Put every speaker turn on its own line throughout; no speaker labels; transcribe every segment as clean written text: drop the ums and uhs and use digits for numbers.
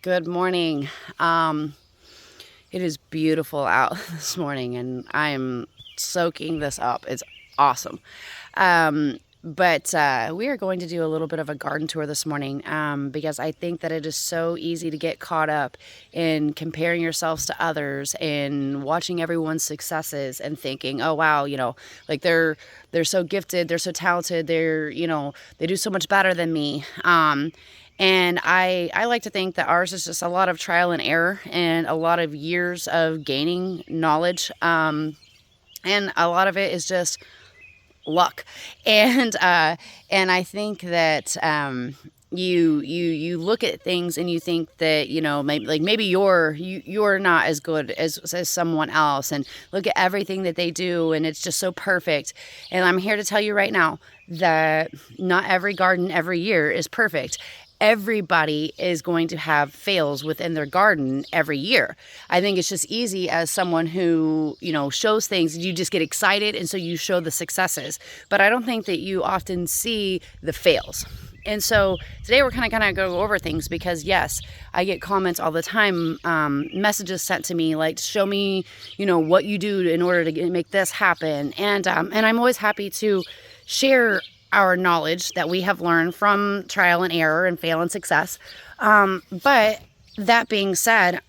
Good morning. It is beautiful out this morning, and I am soaking this up. It's awesome. But we are going to do a little bit of a garden tour this morning because I think that it is so easy to get caught up in comparing yourselves to others and watching everyone's successes and thinking, oh wow, like they're so gifted, they're so talented, they do so much better than me. And I like to think that ours is just a lot of trial and error and a lot of years of gaining knowledge. And a lot of it is just luck. And I think that you look at things and you think that maybe you're not as good as someone else, and look at everything that they do and it's just so perfect. And I'm here to tell you right now that not every garden every year is perfect. Everybody is going to have fails within their garden every year. I think it's just easy as someone who, shows things, you just get excited and so you show the successes. But I don't think that you often see the fails. And so today we're kind of going to go over things because, yes, I get comments all the time, messages sent to me like, show me, what you do in order to make this happen. And I'm always happy to share our knowledge that we have learned from trial and error and fail and success. But that being said,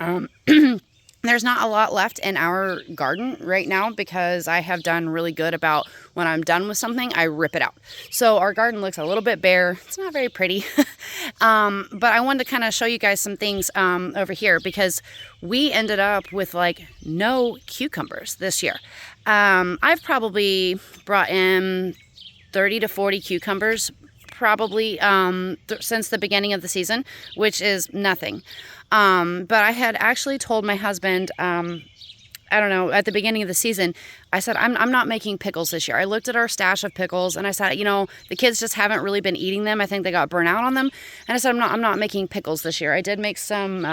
there's not a lot left in our garden right now because I have done really good about when I'm done with something, I rip it out. So our garden looks a little bit bare. It's not very pretty. But I wanted to kind of show you guys some things over here because we ended up with like no cucumbers this year. I've probably brought in 30 to 40 cucumbers probably since the beginning of the season, which is nothing. But I had actually told my husband, I don't know, at the beginning of the season, I said, I'm not making pickles this year. I looked at our stash of pickles and I said, the kids just haven't really been eating them. I think they got burnt out on them. And I said, I'm not making pickles this year. I did make some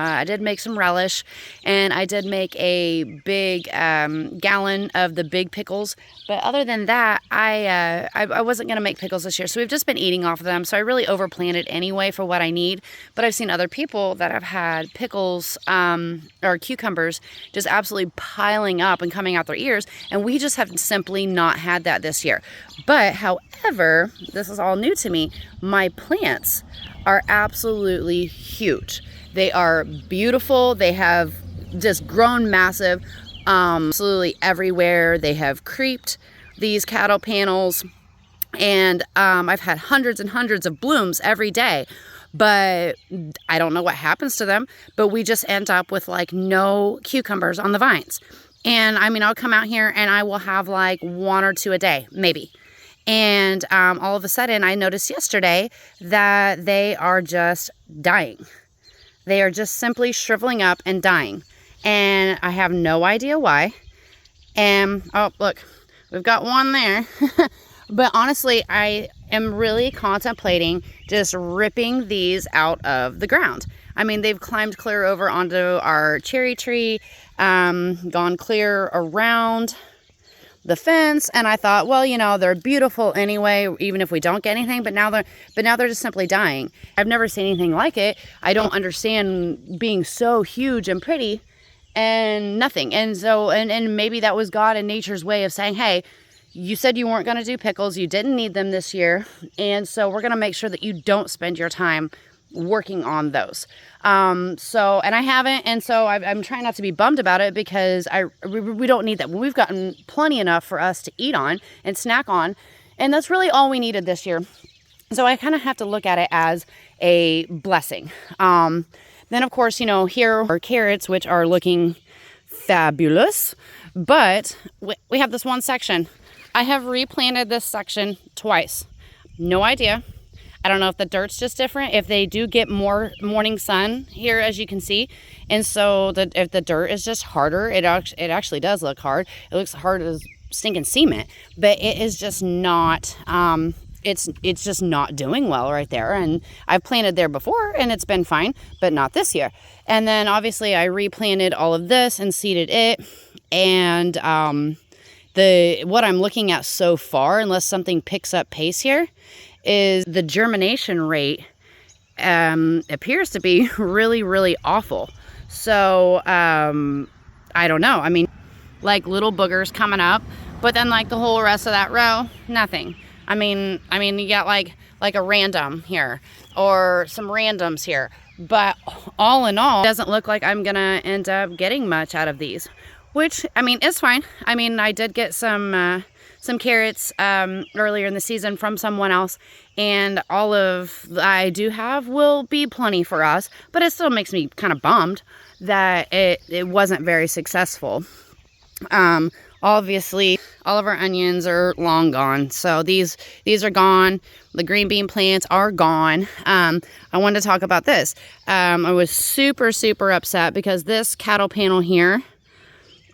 relish, and I did make a big gallon of the big pickles. But other than that, I wasn't going to make pickles this year. So we've just been eating off of them. So I really overplanted anyway for what I need. But I've seen other people that have had pickles or cucumbers just absolutely piling up and coming out their ears. And we just have simply not had that this year. But however, this is all new to me. My plants are absolutely huge. They are beautiful. They have just grown massive, absolutely everywhere. They have creeped these cattle panels, and I've had hundreds and hundreds of blooms every day. But I don't know what happens to them, but we just end up with like no cucumbers on the vines. And I'll come out here and I will have like one or two a day, maybe. And all of a sudden I noticed yesterday that they are just dying. They are just simply shriveling up and dying. And I have no idea why. And, oh, look, we've got one there. But honestly, I am really contemplating just ripping these out of the ground. They've climbed clear over onto our cherry tree, gone clear around the fence, and I thought, well, they're beautiful anyway, even if we don't get anything. But now they're just simply dying. I've never seen anything like it. I don't understand being so huge and pretty and nothing. And so, and maybe that was God and nature's way of saying, hey, you said you weren't going to do pickles. You didn't need them this year. And so we're going to make sure that you don't spend your time working on those. And I haven't. And so I'm trying not to be bummed about it because we don't need that. We've gotten plenty enough for us to eat on and snack on. And that's really all we needed this year. So I kind of have to look at it as a blessing. Then of course, here are carrots, which are looking fabulous, but we have this one section. I have replanted this section twice. No idea. I don't know if the dirt's just different, if they do get more morning sun here, as you can see. And so if the dirt is just harder, it actually does look hard. It looks hard as stinking cement, but it is just not, it's just not doing well right there. And I've planted there before and it's been fine, but not this year. And then obviously I replanted all of this and seeded it. And what I'm looking at so far, unless something picks up pace here, is the germination rate appears to be really, really awful. So I don't know. I mean, like little boogers coming up, but then like the whole rest of that row, nothing. I mean, you got like a random here or some randoms here, but all in all, it doesn't look like I'm gonna end up getting much out of these, which I mean, is fine. I mean, I did get some carrots earlier in the season from someone else, and all of I do have will be plenty for us, but it still makes me kind of bummed that it wasn't very successful. Obviously all of our onions are long gone, so these are gone. The green bean plants are gone. I wanted to talk about this. I was super upset because this cattle panel here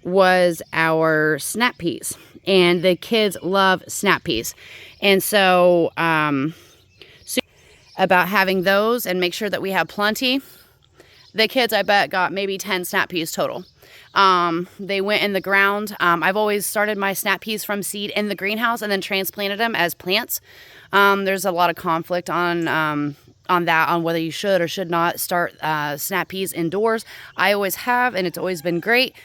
was our snap peas, and the kids love snap peas, and so about having those and make sure that we have plenty. The kids, I bet, got maybe 10 snap peas total. They went in the ground. I've always started my snap peas from seed in the greenhouse and then transplanted them as plants. There's a lot of conflict on that, on whether you should or should not start snap peas indoors. I always have, and it's always been great.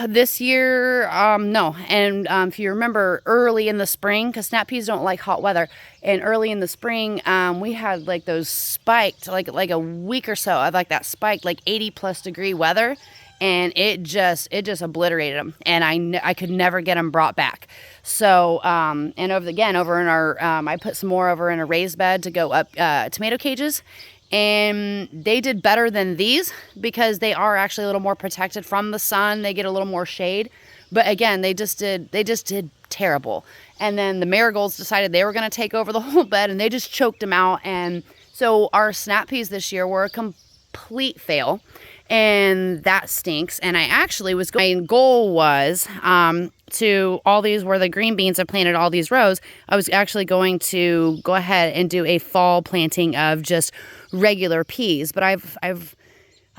This year, no. And if you remember early in the spring, because snap peas don't like hot weather, and early in the spring, we had like those spiked, like a week or so of like that spiked, like 80+ degree weather, and it just obliterated them, and I could never get them brought back. So, and over in our, I put some more over in a raised bed to go up tomato cages. And they did better than these because they are actually a little more protected from the sun. They get a little more shade. But again, they just did terrible. And then the marigolds decided they were going to take over the whole bed, and they just choked them out. And so our snap peas this year were a complete fail. And that stinks. And I actually my goal was to all these where the green beans have planted all these rows. I was actually going to go ahead and do a fall planting of just regular peas, but I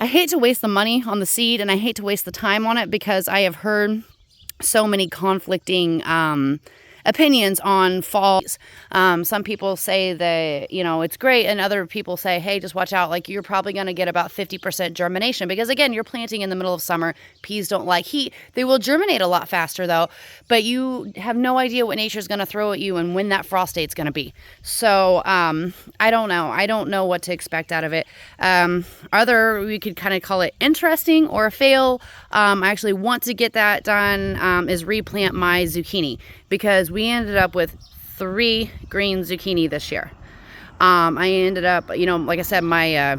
hate to waste the money on the seed, and I hate to waste the time on it because I have heard so many conflicting opinions on fall. Some people say that, it's great, and other people say, hey, just watch out, like you're probably going to get about 50% germination because again, you're planting in the middle of summer. Peas don't like heat. They will germinate a lot faster though, but you have no idea what nature's going to throw at you and when that frost date's going to be. So I don't know what to expect out of it. We could kind of call it interesting or a fail. I actually want to get that done, is replant my zucchini, because we ended up with 3 green zucchini this year. I ended up, like I said, my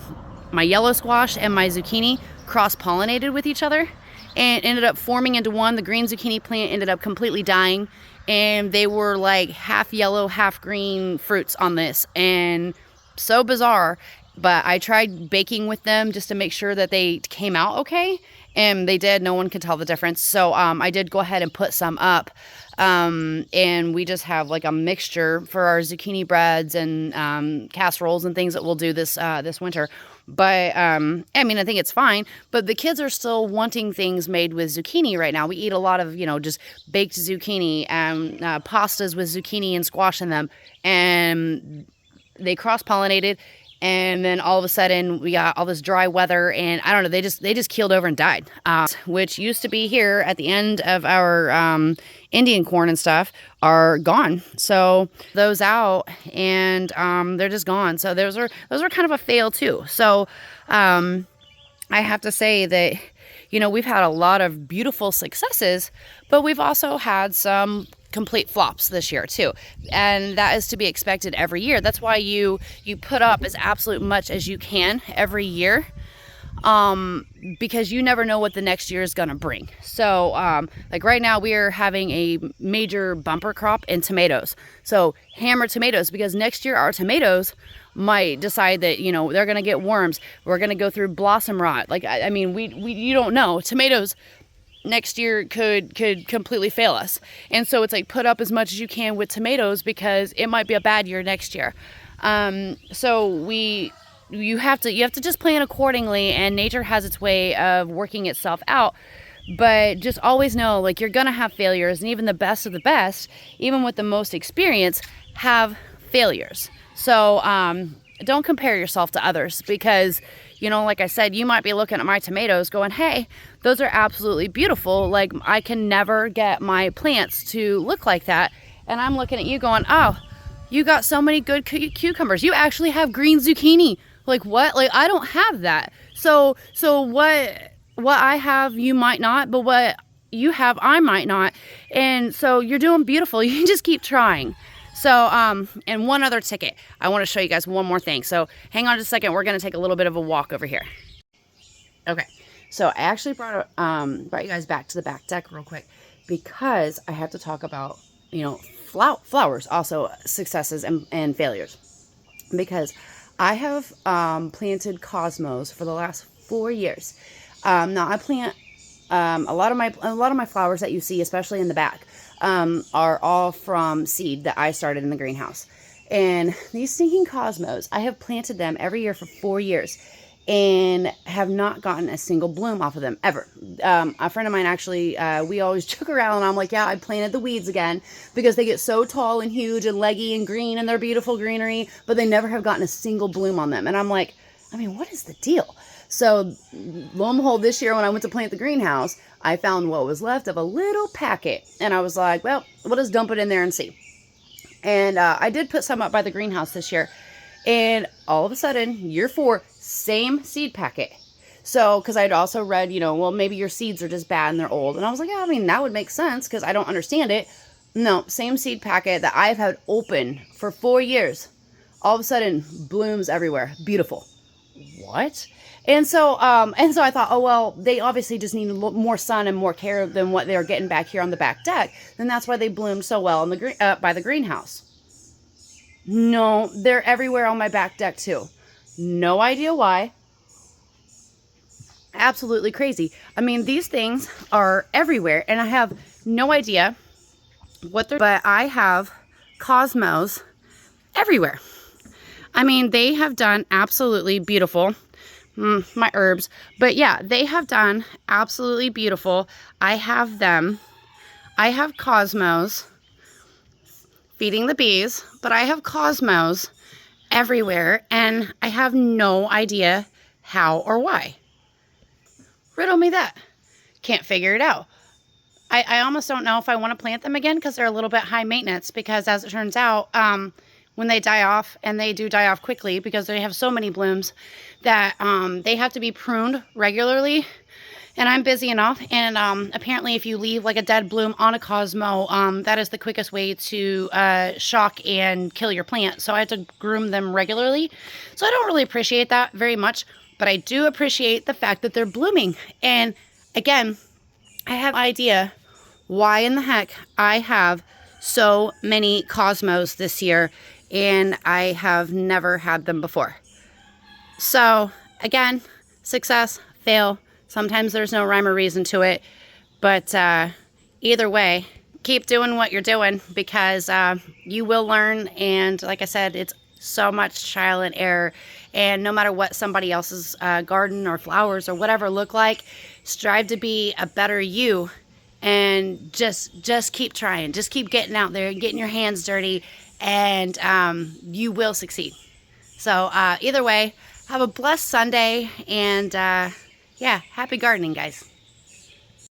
yellow squash and my zucchini cross-pollinated with each other and ended up forming into one. The green zucchini plant ended up completely dying, and they were like half yellow, half green fruits on this, and so bizarre. But I tried baking with them just to make sure that they came out okay, and they did. No one could tell the difference. So I did go ahead and put some up, and we just have like a mixture for our zucchini breads and casseroles and things that we'll do this winter. But I think it's fine, but the kids are still wanting things made with zucchini right now. We eat a lot of just baked zucchini and pastas with zucchini and squash in them, and they cross-pollinated. And then all of a sudden we got all this dry weather, and I don't know, they just keeled over and died, which used to be here at the end of our Indian corn and stuff are gone. So those out, and they're just gone. So those are kind of a fail too. So I have to say that we've had a lot of beautiful successes, but we've also had some complete flops this year too, and that is to be expected every year. That's why you put up as absolute much as you can every year, because you never know what the next year is going to bring. So like right now we are having a major bumper crop in tomatoes, so hammer tomatoes, because next year our tomatoes might decide that they're going to get worms. We're going to go through blossom rot. Like you don't know. Tomatoes next year could completely fail us, and so it's like put up as much as you can with tomatoes because it might be a bad year next year. So you have to just plan accordingly, and nature has its way of working itself out. But just always know, like, you're gonna have failures, and even the best of the best, even with the most experience, have failures. So don't compare yourself to others, because, you know, like I said, you might be looking at my tomatoes going, hey, those are absolutely beautiful. Like, I can never get my plants to look like that. And I'm looking at you going, oh, you got so many good cucumbers. You actually have green zucchini. Like, what? Like, I don't have that. So what I have, you might not, but what you have, I might not. And so you're doing beautiful. You just keep trying. So, and one other ticket. I want to show you guys one more thing. So hang on just a second. We're going to take a little bit of a walk over here. Okay. So I actually brought you guys back to the back deck real quick, because I have to talk about, you know, flowers, also successes and failures. Because I have planted cosmos for the last 4 years. Now I plant a lot of my flowers that you see, especially in the back, are all from seed that I started in the greenhouse. And these stinking cosmos, I have planted them every year for 4 years and have not gotten a single bloom off of them ever. A friend of mine actually, we always joke around, and I'm like, yeah, I planted the weeds again, because they get so tall and huge and leggy and green, and they're beautiful greenery, but they never have gotten a single bloom on them. And I'm like, I mean, what is the deal? So lo and behold, this year when I went to plant the greenhouse, I found what was left of a little packet, and I was like, well, we'll just dump it in there and see. And I did put some up by the greenhouse this year, and all of a sudden, year 4, same seed packet. So, because I'd also read, you know, well, maybe your seeds are just bad and they're old. And I was like, yeah, I mean, that would make sense, because I don't understand it. No, same seed packet that I've had open for 4 years. All of a sudden, blooms everywhere. Beautiful. What? And so I thought, oh, well, they obviously just need more sun and more care than what they're getting back here on the back deck. Then that's why they bloomed so well on the by the greenhouse. No, they're everywhere on my back deck too. No idea why. Absolutely crazy. I mean, these things are everywhere, and I have no idea what they're, but I have cosmos everywhere. I mean, they have done absolutely beautiful. My herbs. But yeah, they have done absolutely beautiful. I have them. I have cosmos feeding the bees, but I have cosmos everywhere, and I have no idea how or why. Riddle me that. Can't figure it out. I almost don't know if I want to plant them again, because they're a little bit high maintenance, because as it turns out, when they die off, and they do die off quickly because they have so many blooms, that they have to be pruned regularly. And I'm busy enough, and apparently if you leave like a dead bloom on a cosmo, that is the quickest way to shock and kill your plant. So I have to groom them regularly. So I don't really appreciate that very much, but I do appreciate the fact that they're blooming. And again, I have no idea why in the heck I have so many cosmos this year, and I have never had them before. So again, success, fail. Sometimes there's no rhyme or reason to it, but either way, keep doing what you're doing, because you will learn. And like I said, it's so much trial and error. And no matter what somebody else's garden or flowers or whatever look like, strive to be a better you, and just keep trying. Just keep getting out there and getting your hands dirty, and you will succeed. So either way, have a blessed Sunday, and yeah, happy gardening, guys.